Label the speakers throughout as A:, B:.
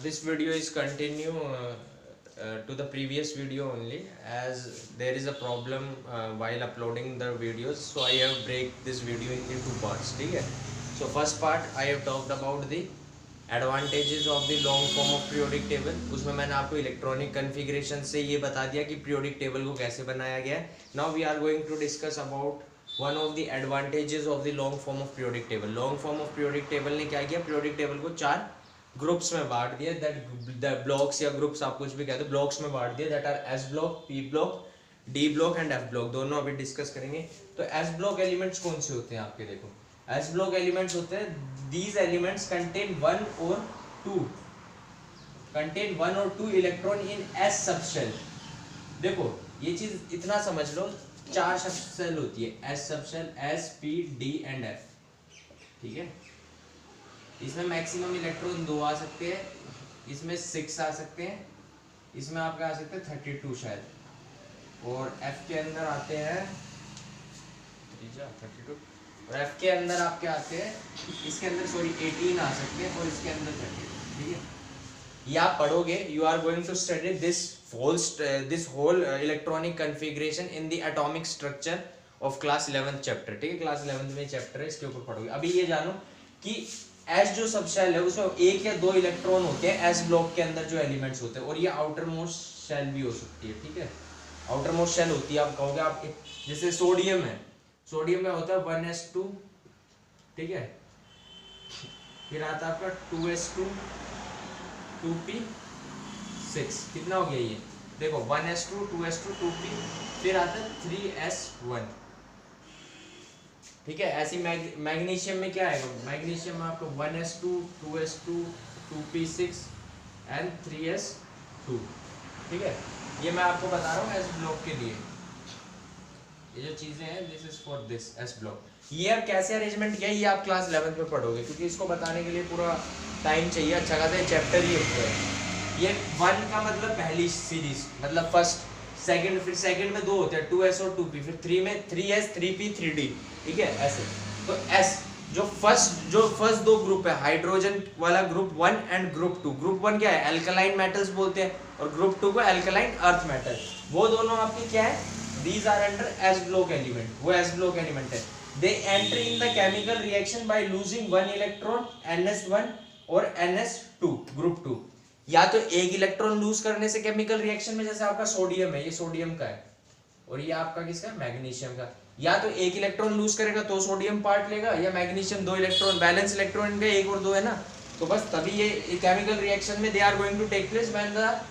A: This video is continue to the previous video only, as there is a problem while uploading the videos, so I have break this video into two parts. ठीक है? So first part I have talked about the advantages of the long form of periodic table. उसमें मैंने आपको electronic configuration से ये बता दिया कि periodic table को कैसे बनाया गया है. Now we are going to discuss about one of the advantages of the long form of periodic table. Long form of periodic table ने क्या किया, periodic table को चार ग्रुप्स में बांट दिया, दैट ब्लॉक्स या ग्रुप्स आप कुछ भी कहते हो, ब्लॉक्स में बांट दिया, that R S block, P block, D block and F block. दोनों अभी डिस्कस करेंगे. तो एस ब्लॉक एलिमेंट्स कौन से होते हैं आपके, देखो एस ब्लॉक एलिमेंट्स होते हैं दीज एलिमेंट्स कंटेन वन और two electron in S subshell. देखो ये चीज इतना समझ लो, चार सबशेल होती है S subshell, S P D and F. ठीक है, इसमें मैक्सिमम इलेक्ट्रॉन 2 आ सकते हैं, इसमें 6 आ सकते हैं, इसमें आपके आ सकते हैं 32 शायद, और एफ के अंदर आते हैं 32, और एफ के अंदर आपके आते हैं, इसके अंदर सॉरी 18 आ सकते हैं, और इसके अंदर 32. ठीक है, ये आप पढ़ोगे, you are going to study this whole electronic configuration in the atomic structure of class 11th chapter. ठीक है, क्लास 11th में चैप्टर है, इसके ऊपर पढ़ोगे. अभी ये जानो कि एस जो सबशेल है उसमें 1 या 2 इलेक्ट्रॉन होते हैं एस ब्लॉक के अंदर जो एलिमेंट्स होते हैं, और ये आउटर मोस्ट शेल भी हो सकती है. ठीक है, आउटर मोस्ट शेल होती है, आप कहोगे आप जैसे सोडियम है, सोडियम में होता है 1s2. ठीक है, फिर आता है आपका 2s2 2p6. कितना हो गया ये, देखो 1s2 2s2 2p, फिर आता है 3s1. ठीक है, ऐसी मैग्नीशियम में क्या आएगा, मैग्नीशियम में आपको 1s2 2s2 2p6 and 3s2. ठीक है, ये मैं आपको बता रहा हूँ एस ब्लॉक के लिए, ये जो चीजें हैं this is for this S block. ये अब कैसे अरेंजमेंट किया है ये आप क्लास 11th में पढ़ोगे, क्योंकि इसको बताने के लिए पूरा टाइम चाहिए. अच्छा खासा चैप्टर ही होता है. ये 1 का मतलब पहली सीरीज, मतलब फर्स्ट, सेकंड, फिर सेकंड में 2 होते हैं 2s और 2p, फिर 3 में 3s 3p 3d. ठीक है, ऐसे. तो s जो फर्स्ट 2 ग्रुप है, हाइड्रोजन वाला ग्रुप 1 एंड ग्रुप 2. ग्रुप 1 क्या है, एल्कलाइन मेटल्स बोलते हैं, और ग्रुप 2 को एल्कलाइन अर्थ मेटल. वो दोनों आपके क्या है, these are under S block element, वो एस ब्लॉक एलिमेंट है. They enter in the chemical reaction by losing 1 electron ns1 और ns2 ग्रुप 2. या तो एक इलेक्ट्रॉन लूज करने से केमिकल रिएक्शन में, जैसे आपका सोडियम है, ये सोडियम का है, और ये आपका किसका, मैग्नीशियम का. या तो एक इलेक्ट्रॉन लूज करेगा तो सोडियम पार्ट लेगा, या मैग्नीशियम 2 इलेक्ट्रॉन, बैलेंस इलेक्ट्रॉन इनका 1 और 2 है ना, तो बस तभी ये केमिकल रिएक्शन में they are going to take place when the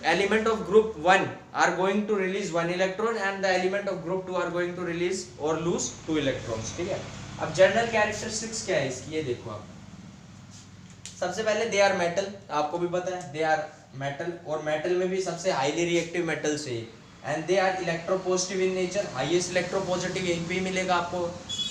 A: element of group 1 are going to release 1 electron and the element of group 2 are going to release or lose 2 electrons. ठीक है, अब जनरल कैरेक्टरिस्टिक्स क्या है इसकी, ये देखो आप. सबसे पहले दे आर मेटल, आपको भी पता है दे आर मेटल, और मेटल में भी सबसे हाईली रिएक्टिव मेटल से, and they are electropositive in nature. Highest electropositive एक भी मिलेगा आपको,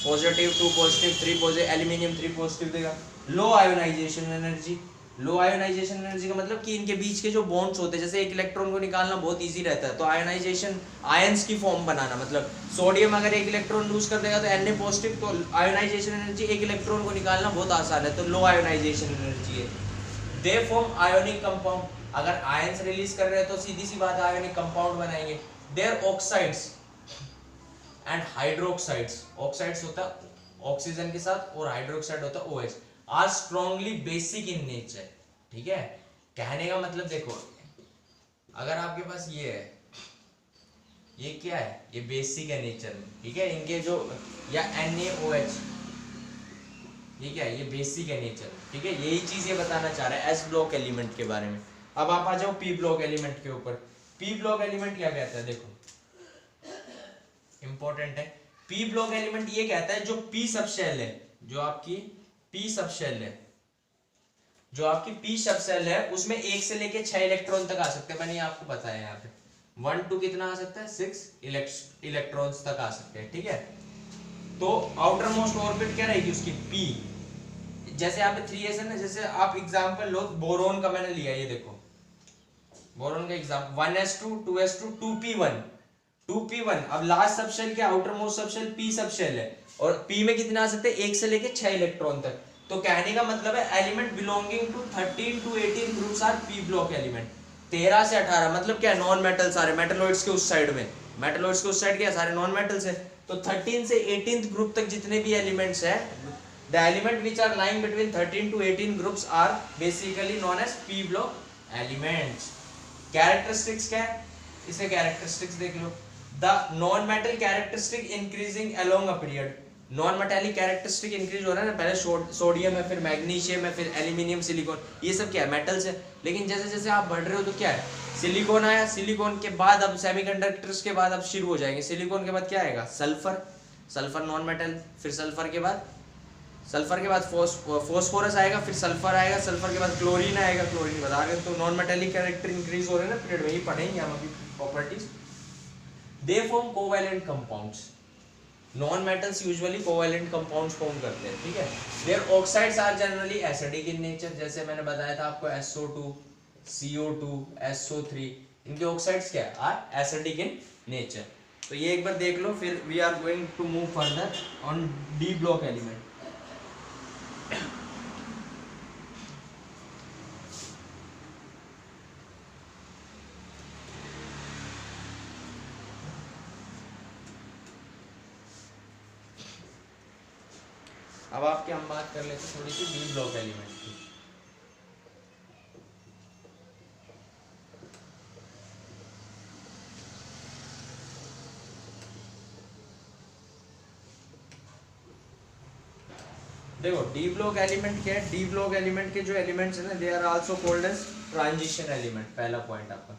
A: positive 2 positive 3 positive, aluminium 3 positive देगा. Low ionisation energy, low ionisation energy का मतलब कि इनके बीच के जो बॉन्ड्स होते हैं, जैसे एक इलेक्ट्रॉन को निकालना बहुत इजी रहता है, तो आयोनाइजेशन आयंस की फॉर्म बनाना, मतलब सोडियम अगर एक इलेक्ट्रॉन लूज कर देगा तो Na पॉजिटिव, तो आयोनाइजेशन एनर्जी एक इलेक्ट्रॉन को निकालना बहुत आसान है, तो लो आयोनाइजेशन एनर्जी है. दे फॉर्म आयोनिक कंपाउंड, अगर आयंस रिलीज कर रहे हैं तो सीधी सी बात है आयोनिक कंपाउंड बनाएंगे. Their oxides and hydroxides, oxides होता है ऑक्सीजन के साथ, और हाइड्रोक्साइड होता है OH, are strongly basic in nature. ठीक है, कहने का मतलब देखो, अगर आपके पास ये है, ये क्या है, ये बेसिक है नेचर में. ठीक है, इनके जो, या NaOH, ये क्या है, ये बेसिक है नेचर. ठीक है, यही चीज ये बताना चाह रहा है एस ब्लॉक एलिमेंट के बारे में. अब आप आ जाओ पी ब्लॉक एलिमेंट के ऊपर. पी ब्लॉक एलिमेंट क्या कहता है, देखो इंपॉर्टेंट है. पी ब्लॉक एलिमेंट ये कहता है जो पी सबशेल है, जो आपकी पी सबशेल है, जो आपकी पी सबशेल है, उसमें 1 से लेके 6 इलेक्ट्रॉन तक आ सकते हैं. मैंने आपको बताया यहाँ पे 1 2 कितना आ सकता है, 6 इलेक्ट्रॉन्स तक आ सकते हैं. ठीक है, तो आउटर मोस्ट ऑर्बिट क्या रहेगी उसकी, पी. जैसे यहाँ पे 3s है ना, जैसे आप एग्जांपल लो बोरोन का, मैंने लिया, ये देखो बोरोन का एग्जांपल 1s2 2s2 2p1. अब लास्ट सबशेल क्या, outer most subshell P subshell है, और पी में कितना आ सकते हैं, 1 से लेके 6 इलेक्ट्रॉन तक. तो कहने का मतलब है element belonging to 13 to 18 groups are P block element. 13 से 18 मतलब क्या, नॉन मेटल सारे, मेटलॉइड्स के उस साइड में, मेटलॉइड्स के उस साइड क्या सारे नॉन मेटल्स है। तो 13 से 18 ग्रुप तक जितने भी एलिमेंट्स है, the element which are lying between 13 to 18 groups are basically known as p block elements. Characteristics क्या है, इसे कैरेक्टरिस्टिक्स देख लो। The non metal characteristic increasing along a period, non metallic characteristic increase हो रहा है ना, पहले सोडियम है, फिर मैग्नीशियम है, फिर एल्यूमिनियम, सिलिकॉन, ये सब क्या है, मेटल्स है। लेकिन जैसे जैसे आप बढ़ रहे हो तो क्या है, सिलिकॉन आया, सिलिकॉन के बाद अब सेमीकंडक्टर्स के बाद अब शुरू हो जाएंगे, सिलिकॉन के बाद क्या आएगा, सल्फर, सल्फर नॉन मेटल, फिर सल्फर के बाद फॉस्फोरस आएगा, फिर सल्फर आएगा, सल्फर के बाद क्लोरीन आएगा, क्लोरीन के बाद आगे, तो नॉन मेटालिक कैरेक्टर इंक्रीज हो रहे हैं ना पीरियड में, ये पढ़ेंगे हम अभी properties. They form covalent compounds, non metals usually covalent compounds form करते हैं, ठीक है। Their oxides are generally acidic in nature, जैसे मैंने बताया था आपको SO2, CO2, SO3, इनके ऑक्साइड्स क्या आर एसिडिक इन नेचर। तो ये एक बार देख लो, फिर we are going to move further on D block element. अब आपके हम बात कर लेते हैं थोड़ी सी डी ब्लॉक एलिमेंट की। देखो डी ब्लॉक एलिमेंट क्या है, डी ब्लॉक एलिमेंट के जो एलिमेंट्स है ना, they are also called as transition element, पहला पॉइंट आपका,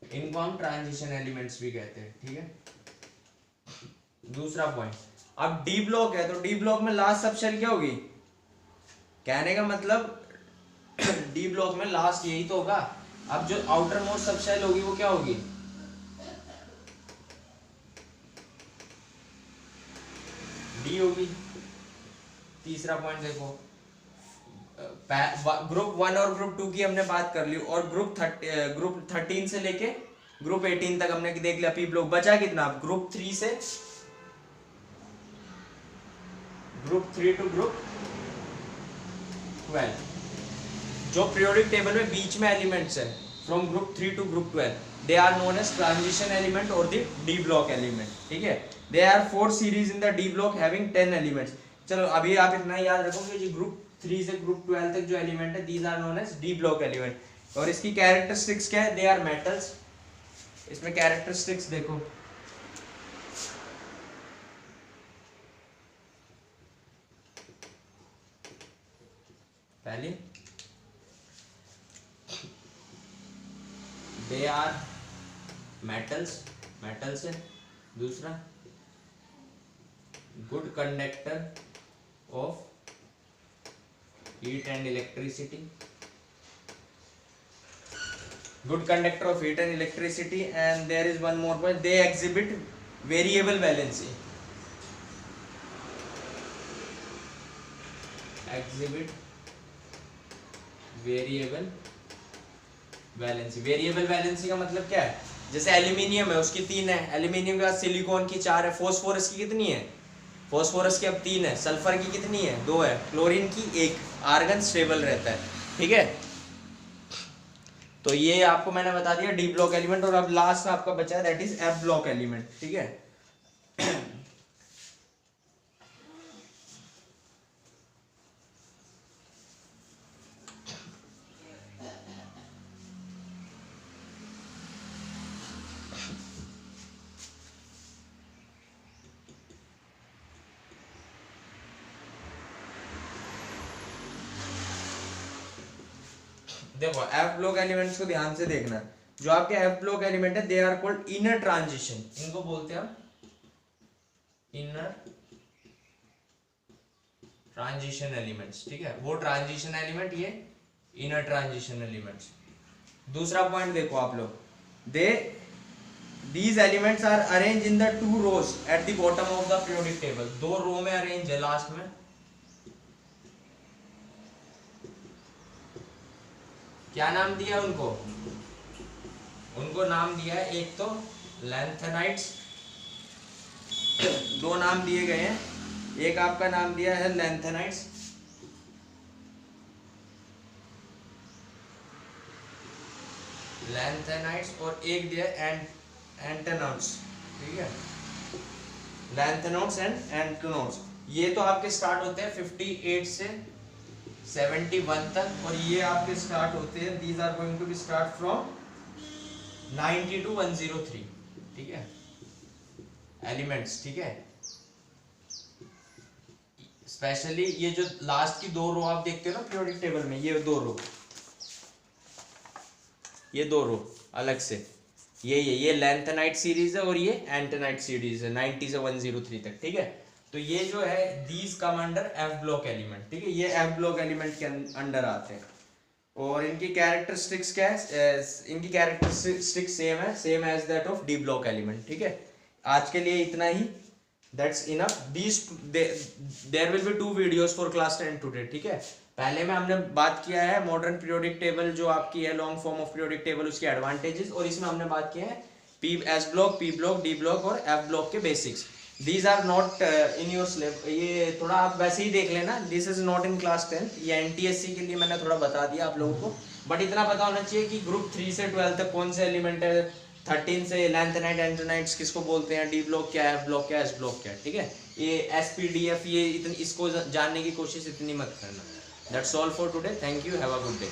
A: इनको हम ट्रांजिशन एलिमेंट्स भी कहते हैं, ठीक है। दूसरा पॉइंट, अब डी ब्लॉक है तो डी ब्लॉक में लास्ट सब शेल क्या होगी, कहने का मतलब डी ब्लॉक में लास्ट यही तो होगा। अब जो आउटर मोस्ट सब शेल होगी वो क्या होगी, डी होगी। तीसरा पॉइंट देखो, ग्रुप 1 और ग्रुप 2 की हमने बात कर ली, और ग्रुप 13 से लेके ग्रुप 18 तक हमने देख लिया पी ब्लॉक। बचा कितना, ग्रुप 3 से ग्रुप 3 टू ग्रुप 12, जो पीरियोडिक टेबल में बीच में एलिमेंट्स है, from group 3 to group 12, they are known as transition element और द डी ब्लॉक एलिमेंट, ठीक है। They are 4 series in the D block having 10 elements. चलो अभी आप इतना याद रखोगे कि ग्रुप 3 से ग्रुप 12 तक जो एलिमेंट है, these are known as D block element. और इसकी कैरेक्टरिस्टिक्स क्या है, दे आर मेटल्स। इसमें कैरेक्टरिस्टिक्स देखो, पहले दे आर मेटल्स, मेटल्स है। दूसरा good conductor of heat and electricity, good conductor of heat and electricity, and there is one more point, they exhibit variable valency, exhibit variable valency. Variable valency का मतलब क्या है, जैसे aluminium है उसकी 3 है, एल्यूमिनियम के बाद सिलिकॉन की 4 है, फॉस्फोरस की कितनी है, फॉस्फोरस की अब 3 है, सल्फर की कितनी है, 2 है, क्लोरीन की 1, आर्गन स्टेबल रहता है, ठीक है। तो ये आपको मैंने बता दिया डी ब्लॉक एलिमेंट। और अब लास्ट आपका बचा है that is F block element, ठीक है। देखो एफ ब्लॉक एलिमेंट्स को ध्यान से देखना, जो आपके एफ ब्लॉक एलिमेंट है they are called inner transition, इनको बोलते हैं हम इनर ट्रांजिशन एलिमेंट्स, ठीक है। वो ट्रांजिशन एलिमेंट, ये इनर ट्रांजिशन एलिमेंट्स। दूसरा पॉइंट देखो आप लोग, these elements are arranged in the 2 rows at the bottom of the periodic table, 2 रो में अरेंज है लास्ट में। क्या नाम दिया उनको, उनको नाम दिया है, एक तो लैंथेनाइट्स, 2 नाम दिए गए हैं एक आपका नाम दिया है लैंथेनाइट्स, और एक दिया एंटेनोड्स, ठीक है, लैंथेनोड्स एंड एंटेनोड्स। ये तो आपके स्टार्ट होते हैं 58 से 71 तक, और ये आपके स्टार्ट होते हैं, these are going to be start from 90 to 103, ठीक है, एलिमेंट्स, ठीक है। स्पेशली ये जो लास्ट की दो रो आप देखते हो ना पीरियोडिक टेबल में, ये दो रो अलग से, ये लैंथेनाइट सीरीज है और ये एंटेनाइट सीरीज है 90 से 103 तक, ठीक है। तो ये जो है these come under F block element, ठीक है, ये एफ ब्लॉक एलिमेंट के अंडर आते हैं। और इनकी कैरेक्टरिस्टिक्स क्या है, इनकी characteristics same as that of D block element, ठीक है। आज के लिए इतना ही, that's enough. There will be 2 videos for class 10 today, ठीक है। पहले में हमने बात किया है मॉडर्न पीरियोडिक टेबल जो आपकी है long form of periodic table, उसके एडवांटेजेस, और इसमें हमने बात किया है P S block, P block, D block और एफ ब्लॉक के basics. These are not in your syllabus, ये थोड़ा आप वैसे ही देख लेना, this is not in class 10। ये एनटीएससी के लिए मैंने थोड़ा बता दिया आप लोगों को, बट इतना पता होना चाहिए कि ग्रुप 3 से 12 तक कौन से एलिमेंट है, 13 से लैंथेनाइट एंटेनाइट्स किसको बोलते हैं, डी ब्लॉक क्या है, एफ ब्लॉक क्या है, एस ब्लॉक क्या है, ठीक है। ये एसपीडीएफ ये इसको जानने की कोशिश इतनी मत करना। That's all for today, thank you, have a good day.